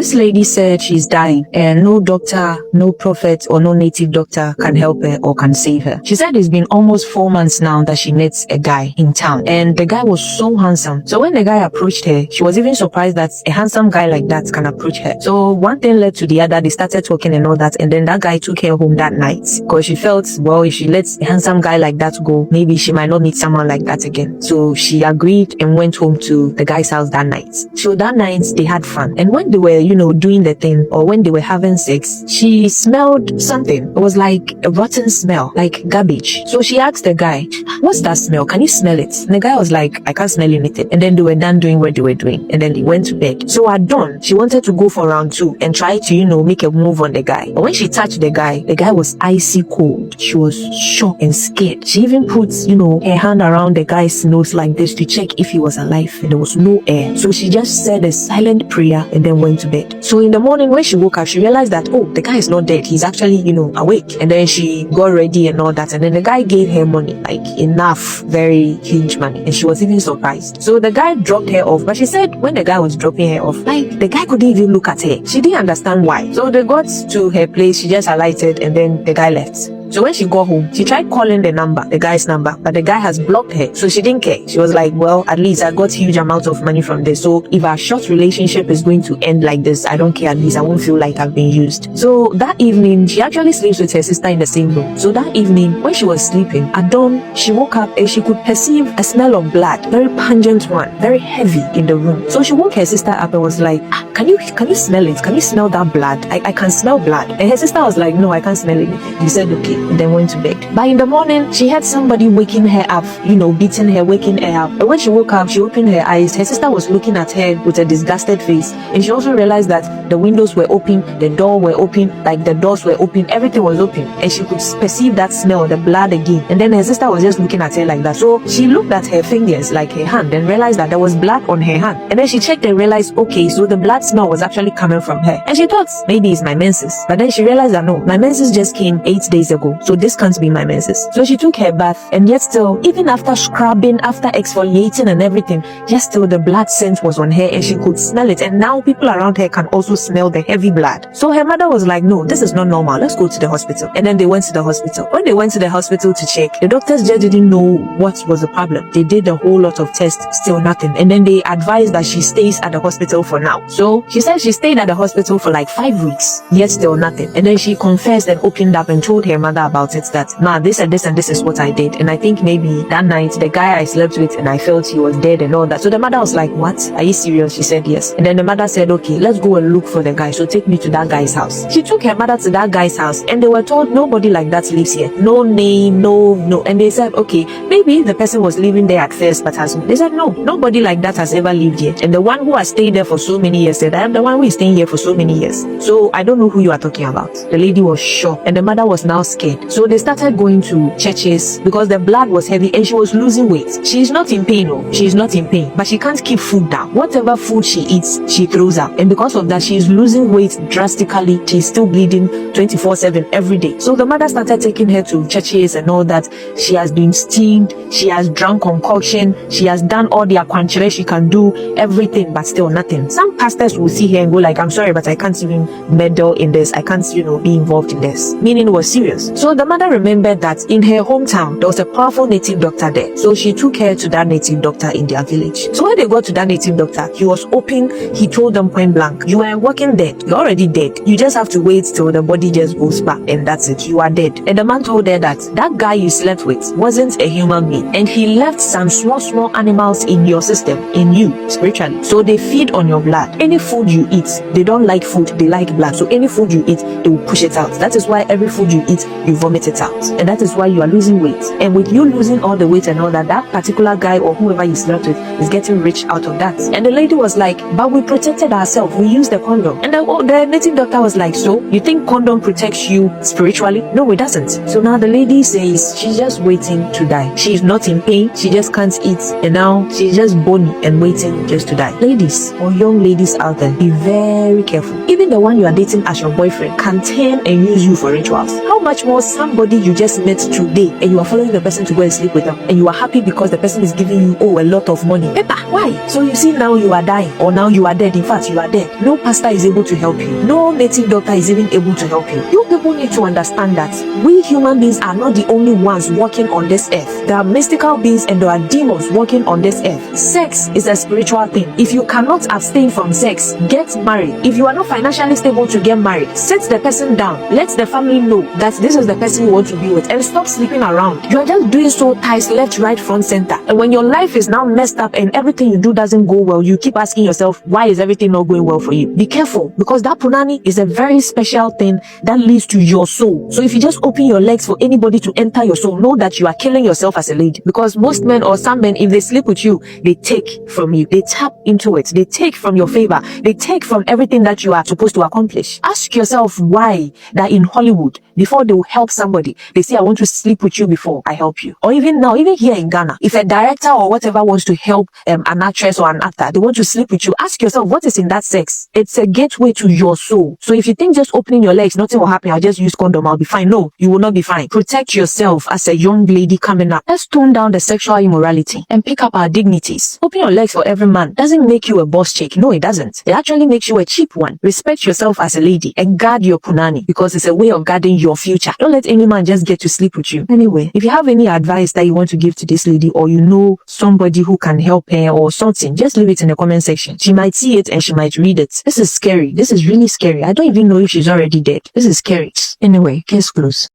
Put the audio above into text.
This lady said she's dying and no doctor, no prophet or no native doctor can help her or can save her. She said it's been almost 4 months now that she met a guy in town and the guy was so handsome. So when the guy approached her, she was even surprised that a handsome guy like that can approach her. So one thing led to the other. They started talking and all that, and then that guy took her home that night because she felt, well, if she lets a handsome guy like that go, maybe she might not meet someone like that again. So she agreed and went home to the guy's house that night. So that night they had fun, and when they were, doing the thing, or when they were having sex, she smelled something. It was like a rotten smell, like garbage. So she asked the guy, what's that smell? Can you smell it? And the guy was like, I can't smell anything. And then they were done doing what they were doing, and then they went to bed. So at dawn, she wanted to go for round 2 and try to, make a move on the guy. But when she touched the guy was icy cold. She was shocked and scared. She even put, her hand around the guy's nose like this to check if he was alive, and there was no air. So she just said a silent prayer and then went to bed. So in the morning when she woke up, she realized that, oh, the guy is not dead. He's actually, awake. And then she got ready and all that. And then the guy gave her money, like enough, very huge money. And she was even surprised. So the guy dropped her off. But she said when the guy was dropping her off, like the guy couldn't even look at her. She didn't understand why. So they got to her place. She just alighted and then the guy left. So when she got home, she tried calling the guy's number, but the guy has blocked her. So she didn't care. She was like, well, at least I got huge amounts of money from this. So if our short relationship is going to end like this, I don't care. At least I won't feel like I've been used. So that evening, she actually sleeps with her sister in the same room. So that evening, when she was sleeping, at dawn, she woke up and she could perceive a smell of blood, very pungent one, very heavy in the room. So she woke her sister up and was like, can you smell it? Can you smell that blood? I can smell blood. And her sister was like, no, I can't smell anything. He said, okay. And then went to bed. But in the morning, she had somebody waking her up, beating her, waking her up. And when she woke up, she opened her eyes. Her sister was looking at her with a disgusted face. And she also realized that the windows were open, the door were open, like the doors were open, everything was open. And she could perceive that smell, the blood again. And then her sister was just looking at her like that. So she looked at her fingers, like her hand, and realized that there was blood on her hand. And then she checked and realized, okay, so the blood smell was actually coming from her. And she thought, maybe it's my menses. But then she realized that no, my menses just came 8 days ago. So this can't be my menses. So she took her bath, and yet still, even after scrubbing, after exfoliating and everything, just still the blood scent was on her and she could smell it. And now people around her can also smell the heavy blood. So her mother was like, no, this is not normal. Let's go to the hospital. And then they went to the hospital. When they went to the hospital to check, the doctors just didn't know what was the problem. They did a whole lot of tests, still nothing. And then they advised that she stays at the hospital for now. So she said she stayed at the hospital for like 5 weeks, yet still nothing. And then she confessed and opened up and told her mother about it, that ma, this and this and this is what I did. And I think maybe that night the guy I slept with and I felt he was dead and all that. So the mother was like, what? Are you serious? She said yes. And then the mother said, okay, let's go and look for the guy. So take me to that guy's house. She took her mother to that guy's house and they were told nobody like that lives here. No name, no. And they said, okay, maybe the person was living there at first, but they said, no, nobody like that has ever lived here. And the one who has stayed there for so many years said, I am the one who is staying here for so many years. So I don't know who you are talking about. The lady was shocked and the mother was now scared. So they started going to churches because the blood was heavy and she was losing weight. She is not in pain, no. She is not in pain, but she can't keep food down. Whatever food she eats, she throws out. And because of that, she is losing weight drastically. She's still bleeding 24/7 every day. So the mother started taking her to churches and all that. She has been steamed. She has drunk concoction. She has done all the aquanchere she can do, everything, but still nothing. Some pastors will see her and go like, I'm sorry, but I can't even meddle in this. I can't, be involved in this. Meaning it was serious. So the mother remembered that in her hometown, there was a powerful native doctor there. So she took her to that native doctor in their village. So when they got to that native doctor, he was open. He told them point blank, you are walking dead. You're already dead. You just have to wait till the body just goes back and that's it. You are dead. And the man told her that that guy you slept with wasn't a human being. And he left some small animals in your system, in you, spiritually. So they feed on your blood. Any food you eat, they don't like food, they like blood. So any food you eat, they will push it out. That is why every food you eat, you vomit it out. And that is why you are losing weight. And with you losing all the weight and all that, that particular guy or whoever you slept with is getting rich out of that. And the lady was like, but we protected ourselves. We used the condom. And the native doctor was like, so you think condom protects you spiritually? No, it doesn't. So now the lady says she's just waiting to die. She's not in pain. She just can't eat. And now she's just bony and waiting just to die. Ladies or young ladies out there, be very careful. Even the one you are dating as your boyfriend can turn and use you for rituals. How much more or somebody you just met today and you are following the person to go and sleep with them and you are happy because the person is giving you a lot of money. Paper, why? So you see, now you are dying, or now you are dead. In fact, you are dead. No pastor is able to help you. No native doctor is even able to help you. You people need to understand that we human beings are not the only ones walking on this earth. There are mystical beings and there are demons walking on this earth. Sex is a spiritual thing. If you cannot abstain from sex, get married. If you are not financially stable to get married, sit the person down. Let the family know that this is the person you want to be with, and stop sleeping around. You are just doing so ties left, right, front, center. And when your life is now messed up and everything you do doesn't go well, you keep asking yourself, why is everything not going well for you? Be careful, because that punani is a very special thing that leads to your soul. So if you just open your legs for anybody to enter your soul, know that you are killing yourself as a lady. Because most men, or some men, if they sleep with you, they take from you. They tap into it. They take from your favor. They take from everything that you are supposed to accomplish. Ask yourself why that in Hollywood, before they will help somebody, they say, I want to sleep with you before I help you. Or even now, even here in Ghana, if a director or whatever wants to help an actress or an actor, they want to sleep with you. Ask yourself, what is in that sex? It's a gateway to your soul. So if you think just opening your legs, nothing will happen, I'll just use condom, I'll be fine. No, you will not be fine. Protect yourself as a young lady coming up. Let's tone down the sexual immorality and pick up our dignities. Open your legs for every man doesn't make you a boss chick. No, it doesn't. It actually makes you a cheap one. Respect yourself as a lady and guard your punani, because it's a way of guarding your future. Don't let any man just get to sleep with you. Anyway, if you have any advice that you want to give to this lady, or you know somebody who can help her or something, just leave it in the comment section. She might see it and she might read it. This is scary. This is really scary. I don't even know if she's already dead. This is scary. Anyway, case closed.